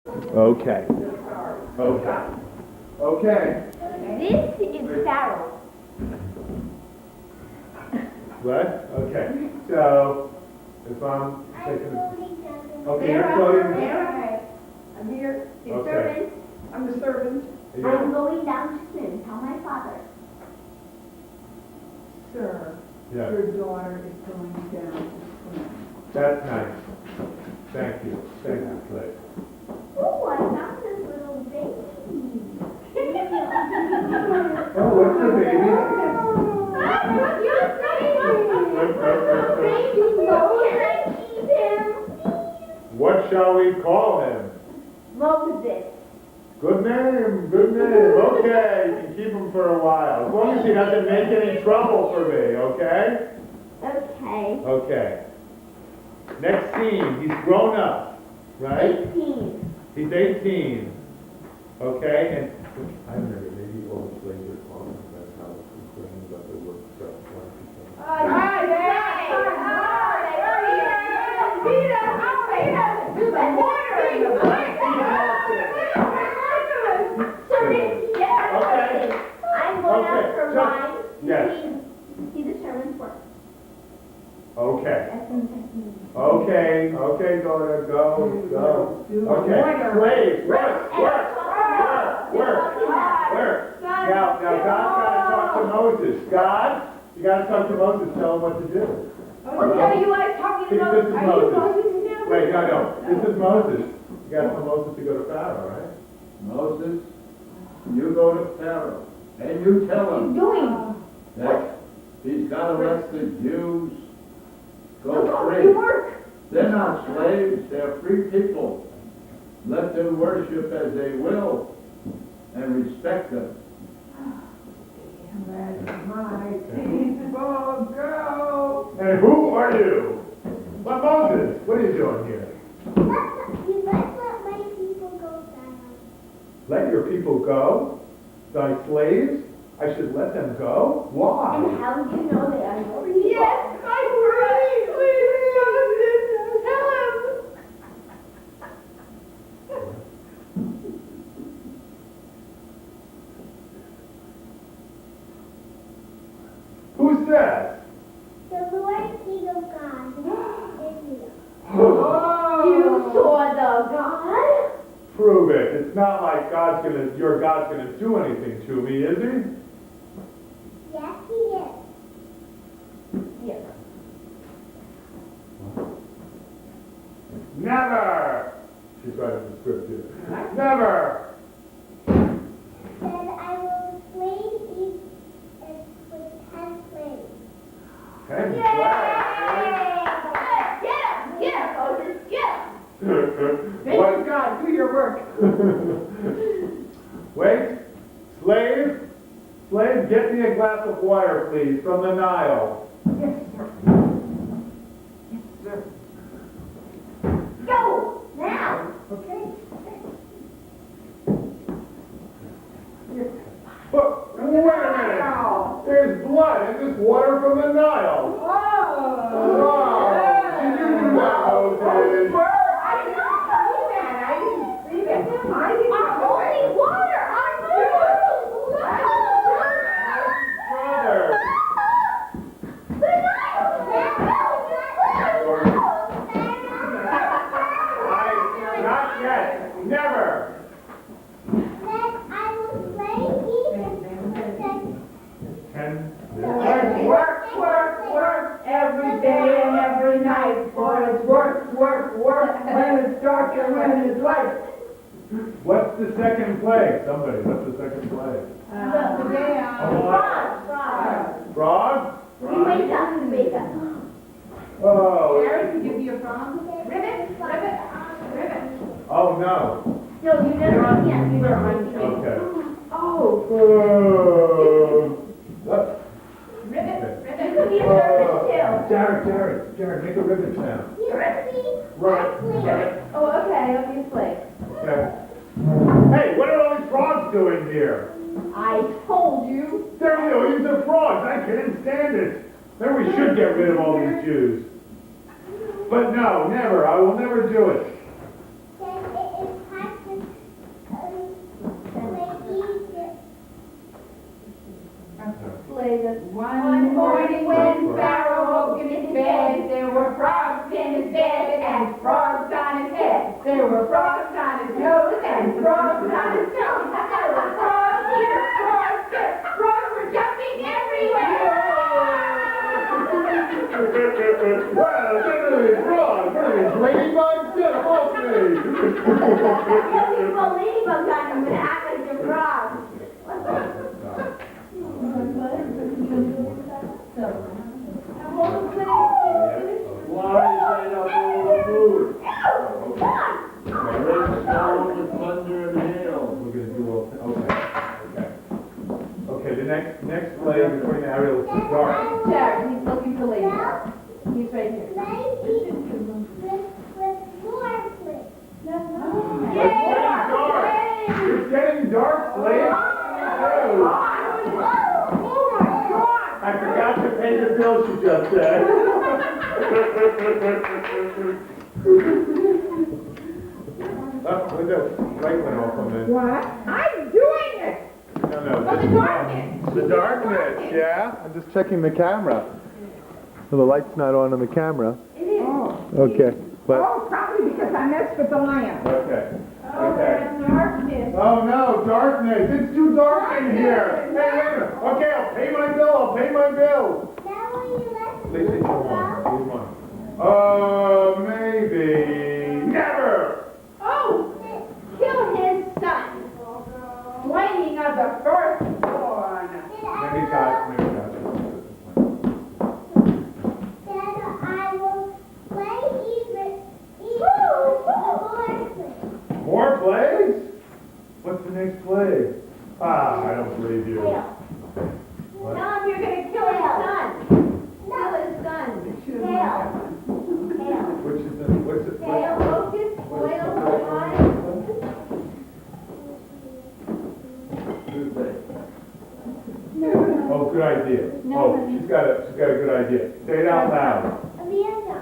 Okay. Okay. Okay. This is Pharaoh. What? Okay. So, if I'm taking okay, you're Sarah, floating. Sarah, I'm here. The Okay. servant. I'm the servant. Yeah. I'm going down to swim. Tell my father. Sir, Yeah. your daughter is going down to swim. That's nice. Thank you. Thank you, Clay. Oh, I found this little baby. Oh, what's the baby? You're baby. Can I keep him? What shall we call him? Moses. Good name, good name. Okay, you can keep him for a while. As long as he doesn't make any trouble for me, okay? Okay. Okay. Next scene, he's grown up, right? 18. He's 18. Okay, and I don't know, maybe all the slaves are calling him, that's how it's complaining about the work stuff. Hi, I'm going out for a ride. Yes. See the servant's work. Okay. That's in Okay, okay, daughter, go, go. Okay, slaves, work. Now, God's got to talk to Moses. God, you got to talk to Moses, tell him what to do. What are you guys talking See, about? this is Are you Moses. Moses now? Wait, no, this is Moses. You got to tell Moses to go to Pharaoh, right? Moses, you go to Pharaoh and you tell What are you him doing? that he's got to let the Jews Go go to free. work. They're not slaves, they're free people. Let them worship as they will and respect them. Let my people go. And who are you? What Moses? What are you doing here? Let's let my people go down. Let your people go? Thy slaves? I should let them go? And Why? how do you know they are your people? Yes, I'm ready. Please, Moses, tell him. Who says? The Lord King of God, Israel. Oh. You saw the God? Prove it. It's not like your God's gonna do anything to me, is he? Yes, he is. Yes. Never! She's writing the script here. Never! Then I will slay each with 10 slaves. Ten Get him, Moses, get him. slaves. What? God, do your work. Wait. Slave, get me a glass of water, please, from the Nile. Yes, sir. Yes, sir. Go, now. Okay. But, wait a minute. There's blood in this water from the Nile. Oh. Wow. Did you do that, Moses? I did not do that. I didn't see that. I did not do Holy it. water, Brother. Not yet. Never. Ten. And work every day and every night. For it's work when it's dark and when it's light. What's the second plague? Somebody, what's the second plague? Frog? Wake up. Oh. Gary, could you be a frog? Ribbit. Oh no. No, you never can. You never Okay. Oh. What? You could be a servant Jared, make a ribbon sound. too. Right. Oh, okay, I'll be a slave. Okay. Hey, what are all these frogs doing here? I told you. They're millions of frogs. I can't stand it. Maybe we should get rid of all these Jews. But no, never. I will never do it. Then it is time nose and frogs on his nose. Frogs here, frogs there. Frogs were jumping everywhere. Well, generally, frog, ladybugs, get them off me. Well, ladybug got him, but I like the frog. Flies right up all the food. Rain, snow, and thunder and hail. We're gonna do all, okay. Okay, the next leg, according to Ariel, is the dark. Jack, he's looking for ladybug. He's right here. Maybe with more flips. It's getting dark. It's getting dark, Slade. Oh my God! I forgot to pay the bill she just said. Oh, the light went off on this. What? I'm doing it! No, For the darkness. The darkness, yeah? I'm just checking the camera. So the light's not on the camera. It is. Okay, but, Oh, probably because I messed with the lamp. okay. Oh, there's darkness. Oh no, darkness, it's too dark in here. Hey, wait a minute. Okay, I'll pay my bill, Now will you let the Please, people go? maybe. Never! Oh, kill his son. Blaming of the firstborn. Maybe God. Then I will play even more. More plays? What's the next play? Ah, I don't believe you. Tail. What? Tom, you're gonna kill his son. Kill his son. Tail. Tail. Which is the, what's it? Tail, focus, oil, line. Tuesday. Oh, good idea. Oh, she's got a good idea. Say it out loud. Amanda.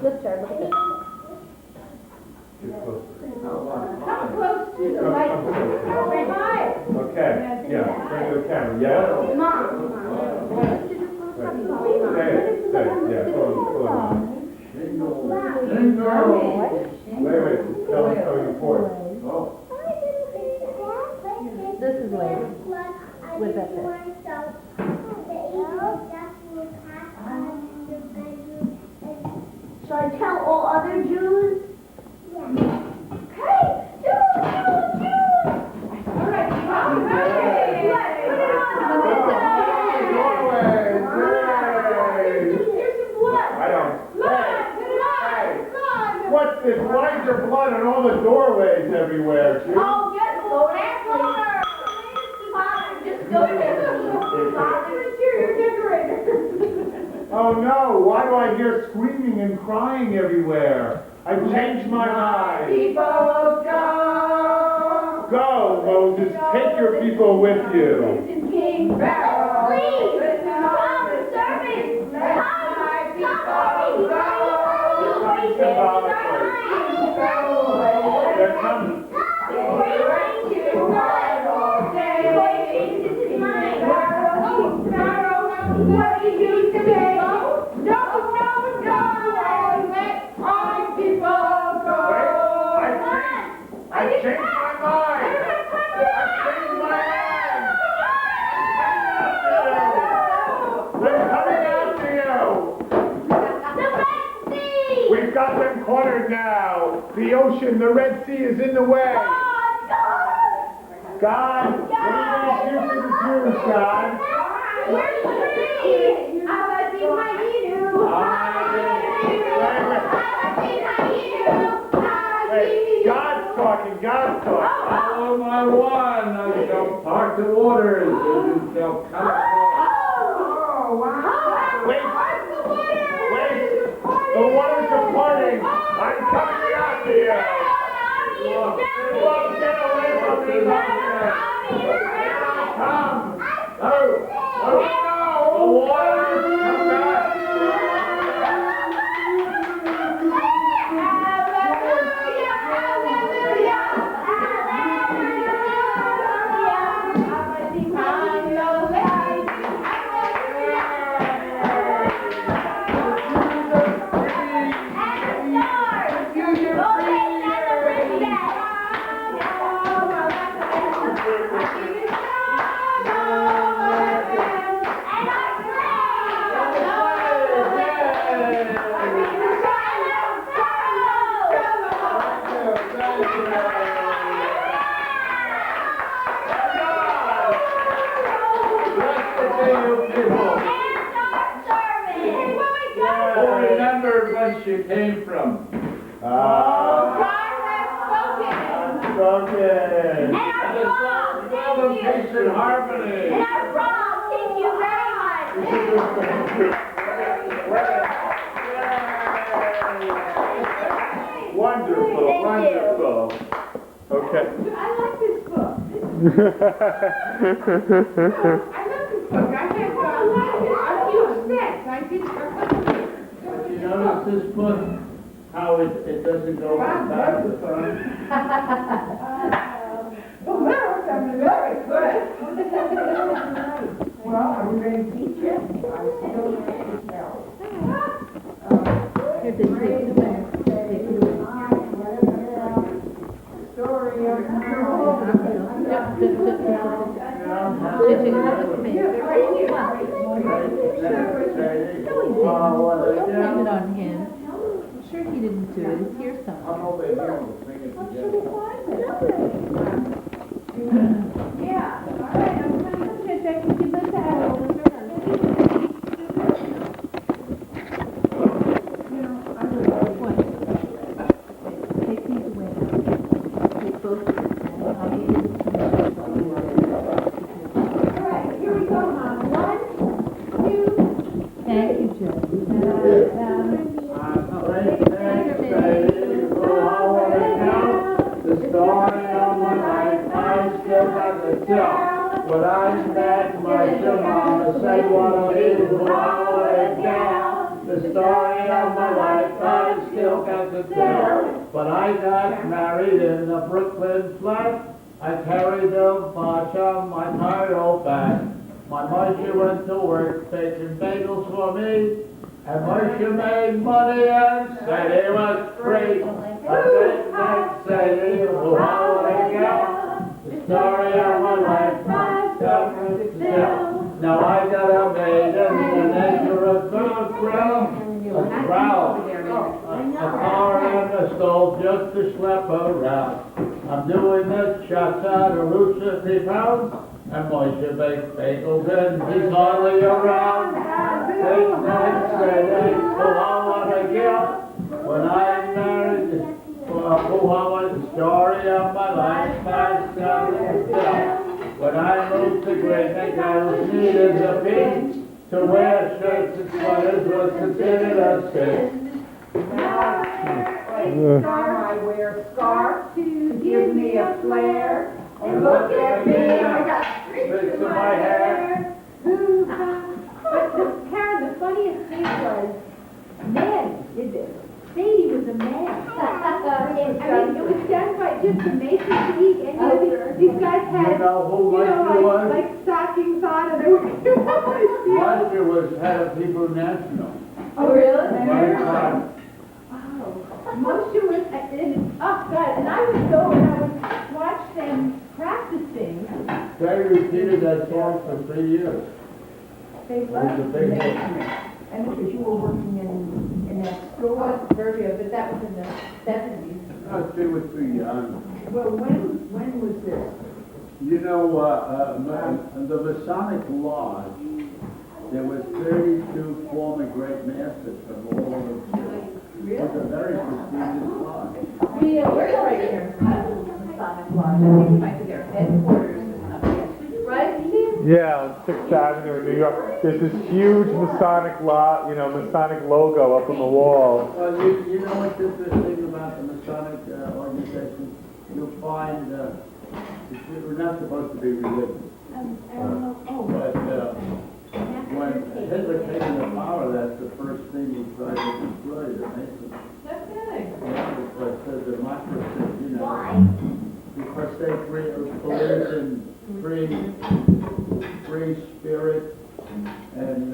Look, Charlie, look at this. Get closer. Come close to the light. Revive. Okay, yeah, bring to the camera, yeah? Mom. Say it, yeah, pull it on. Jingle. Wait, tell him how you pour it. Oh. This is later. With that bit. Shall I tell all other Jews? Yeah. Hey, Jews! All right, Mom. Hey, put it on. Here's some blood. I don't. Blood, put it on. Blood. What's this? Why is there blood on all the doorways everywhere, Jude? Oh, just go that door. Father, just go there. Father, interior decorator. Oh no, why do I hear screaming and crying everywhere? I've changed my mind. People go. Go, Moses, take your people with you. Listen, King Pharaoh. Please, Listen, come, servants. Let my people go. They're coming. What did you say? No, let my people go. I changed my mind. They're coming after you. We've got them cornered now. The ocean, the Red Sea is in the way. God, what are you going to do for the Jews, God? Wait, God's talking, God's talking. Follow my one, I shall part the waters, and you shall come forth. Wait, the waters are parting. I'm coming after you. Well, get away from me, Moses. Come. Oh, no. The waters, come back. Who remembered where she came from? Ah, spoken. And our prom, Love and thank peace you. and harmony. And our prom, thank you very much. Wonderful, Thank you. wonderful. Okay. I like this book. I love this book. I have, a few sets. I did. But you notice this book, how it doesn't go from back to front? The lyrics are very good. Well, are we ready to teach it? I still can't tell. Here, take it away. Take it away. Story of Don't blame it on him. I'm sure he didn't do it. It's your I'm son. over here, we'll sing it together. Yeah, all right, I'm going to check if you let that. Take these away now. Take both of them. I'll give you the All right, here we go, Mom. 1, 2, Thank you, Joe. The story of my life, I still got to tell. When I met my mama, said what I did, who I went down. The story of my life, I still got to tell. When I got married in the Brooklyn flat, I carried the watch on my tired old back. My Marcia went to work baking bagels for me, and Marcia made money and said it was free. I think that say who I would go. The story of my life, myself and still. Now I got a maiden, an acre of ground, a growl, a car and a stove just to schlep around. I'm doing the shots out of Route 50 pounds, and Moisha bakes bagels and he's hardly around. They say they who I wanna give. When I married, who I want the story of my life, myself and still. When I moved to Great Neck, I was neat as a pig. To wear shirts and sweaters was considered a sin. Each time I wear a scarf to give me a flare. And look at me, I got streaks in my hair. But Karen, the funniest thing was, men did this. Sadie was a man. I mean, it was done by just the Mason League, and these guys had, You know who Moisha was? like stockings on, and they were. Moisha was head of Hebrew National. Oh, really? One time. Moshe was, and, oh God, and I would go and I would watch them practicing. They repeated that song for 3 years. They It was a big hit. And because you were working in that Oh, store. it's Virgil, but that was in the 70s. They were too young. Well, when was this? You know, the Masonic Lodge, there was 32 former great masters from all over the world. It was a very prestigious lodge. We're right here, Masonic Lodge. I think it might be their headquarters or something. Right, Steve? Yeah, on 6th Avenue in New York. There's this huge Masonic Masonic logo up on the wall. Well, you know what's interesting about the Masonic organization? You'll find we're not supposed to be religious. But when Hitler came into power, that's the first thing he tried to destroy, the Masons. No kidding. Because the democracy, you know. Why? Because they believed in free spirit and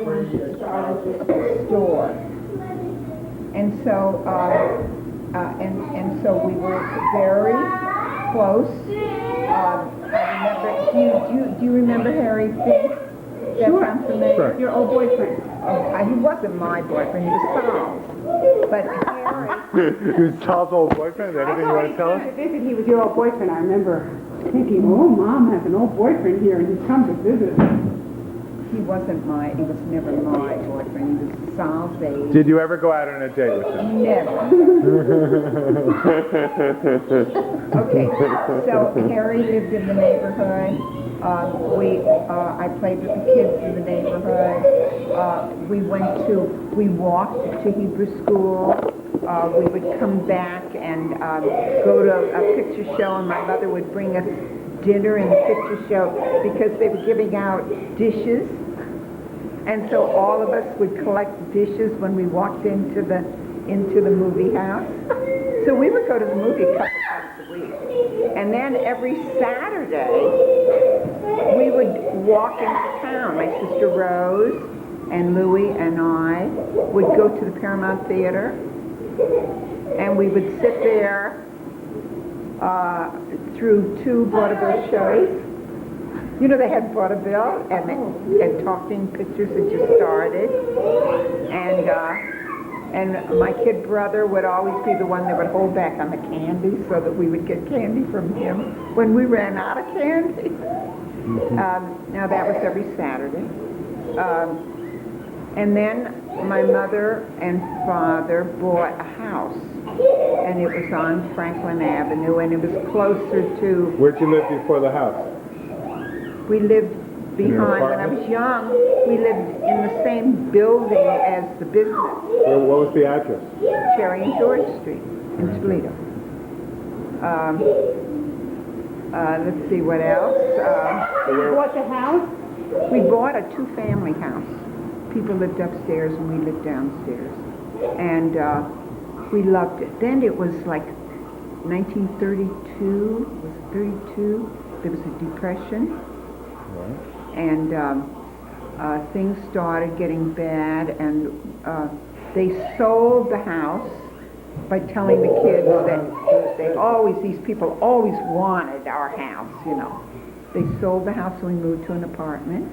free Started store. And so, and so we were very close. I remember, do you remember Harry Fink? Sure. Your old boyfriend. He wasn't my boyfriend, he was Sal's. But Harry Who's Sal's old boyfriend? Anything you want to tell us? To visit, he was your old boyfriend. I remember thinking, oh, Mom has an old boyfriend here, and he's come to visit. He was never my boyfriend, he was Sal's age. Did you ever go out on a date with him? Never. Okay, so Harry lived in the neighborhood. I played with the kids in the neighborhood. We walked to Hebrew school. We would come back and go to a picture show, and my mother would bring us dinner in the picture show because they were giving out dishes. And so all of us would collect dishes when we walked into the movie house. So we would go to the movie a couple times a week. And then every Saturday, we would walk into town. My sister Rose and Louie and I would go to the Paramount Theater, and we would sit there through 2 vaudeville shows. You know, they had vaudeville, and talking pictures had just started. And my kid brother would always be the one that would hold back on the candy so that we would get candy from him when we ran out of candy. Now that was every Saturday. And then my mother and father bought a house, and it was on Franklin Avenue, and it was closer to... Where'd you live before the house? We lived behind, when I was young, we lived in the same building as the business. What was the address? Cherry and George Street in Toledo. Let's see what else. You bought the house? We bought a 2-family house. People lived upstairs and we lived downstairs. And we loved it. Then it was like 1932, was it 32? There was a depression. Right. And things started getting bad, and they sold the house by telling the kids that these people always wanted our house, you know. They sold the house and we moved to an apartment.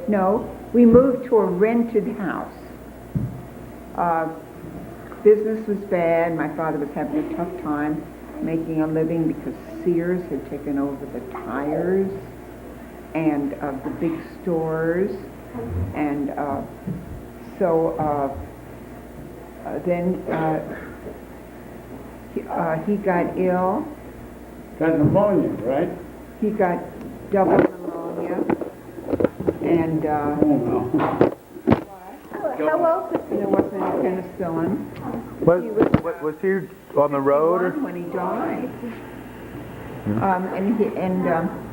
No, we moved to a rented house. Business was bad. My father was having a tough time making a living because Sears had taken over the tires and the big stores, and then he got ill. Got pneumonia, right? He got double pneumonia, and Oh, no. How old was there wasn't any penicillin. Was he on the road? Or? When he died,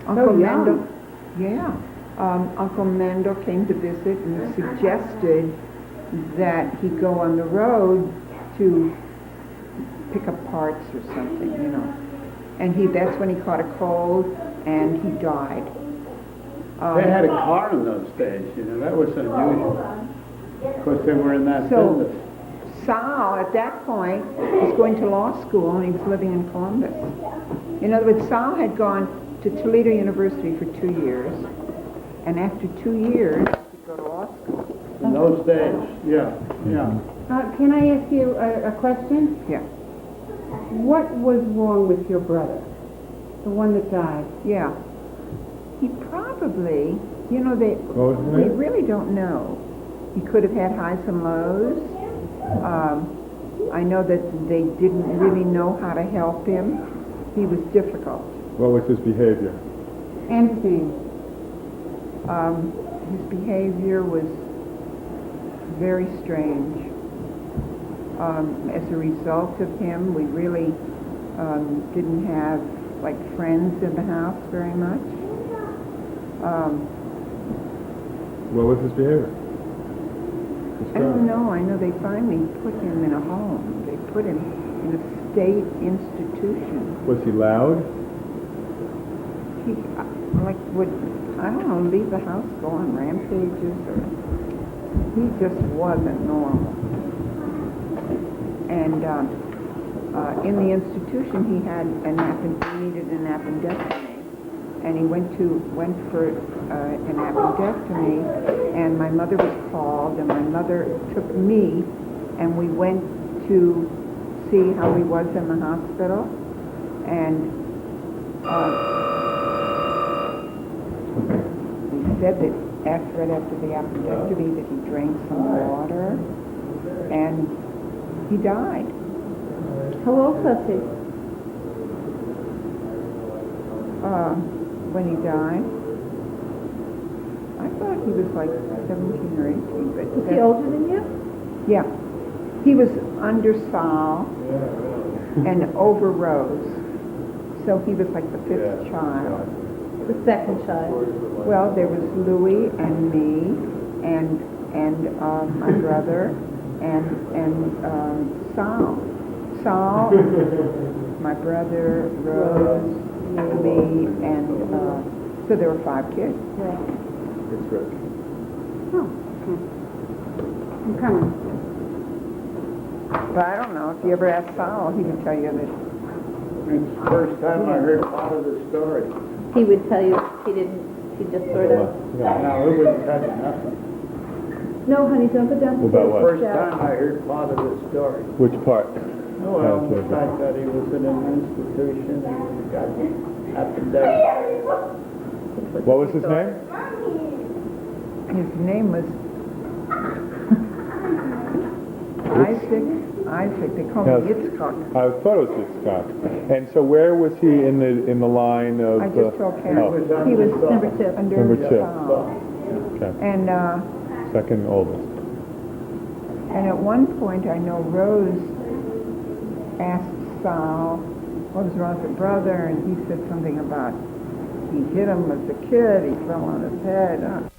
Uncle Mendel. Yeah. Uncle Mendel came to visit and suggested that he go on the road to pick up parts or something, you know. And that's when he caught a cold and he died. They had a car in those days, you know, that was unusual. Of course, they were in that business. Sal, at that point, was going to law school and he was living in Columbus. In other words, Sal had gone to Toledo University for 2 years, and after 2 years, he could go to law school. In those days, yeah. Can I ask you a question? Yeah. What was wrong with your brother, the one that died? Yeah. He probably, you know, we really don't know. He could have had highs and lows. I know that they didn't really know how to help him. He was difficult. What was his behavior? Anything. His behavior was very strange. As a result of him, we really didn't have like friends in the house very much. What was his behavior? I don't know. I know they finally put him in a home. They put him in a state institution. Was he loud? He would, I don't know, leave the house, go on rampages, or he just wasn't normal. And in the institution, he had needed an appendectomy, and he went for an appendectomy, and my mother was called, and my mother took me, and we went to see how he was in the hospital, and he said that right after the appendectomy that he drank some water, and he died. How old was he? When he died, I thought he was like 17 or 18, but Was he older than you? yeah, he was under Sal and over Rose, so he was like the fifth child. The second child. Well, there was Louis and me and my brother and Sal. Sal, my brother, Rose, me, and so there were 5 kids. Right. It's Rick. Oh, I'm coming. But I don't know, if you ever ask Sal, he would tell you that. It's the first time I heard part of the story. He would tell you he just sort of... Now, it wouldn't tell you nothing. No, honey, don't go down. About what? First time I heard part of the story. Which part? Well, the fact that he was in an institution and he got appendectomy. What was his name? His name was Isaac, they call Yes. him Yitzchak. I thought it was Scott. And so where was he in the line of? I just told Karen. Oh, He was Number 2. under Number 2. Sal. okay. And Second oldest. and at one point I know Rose asked Sal what was wrong with her brother, and he said something about he hit him as a kid, he fell on his head.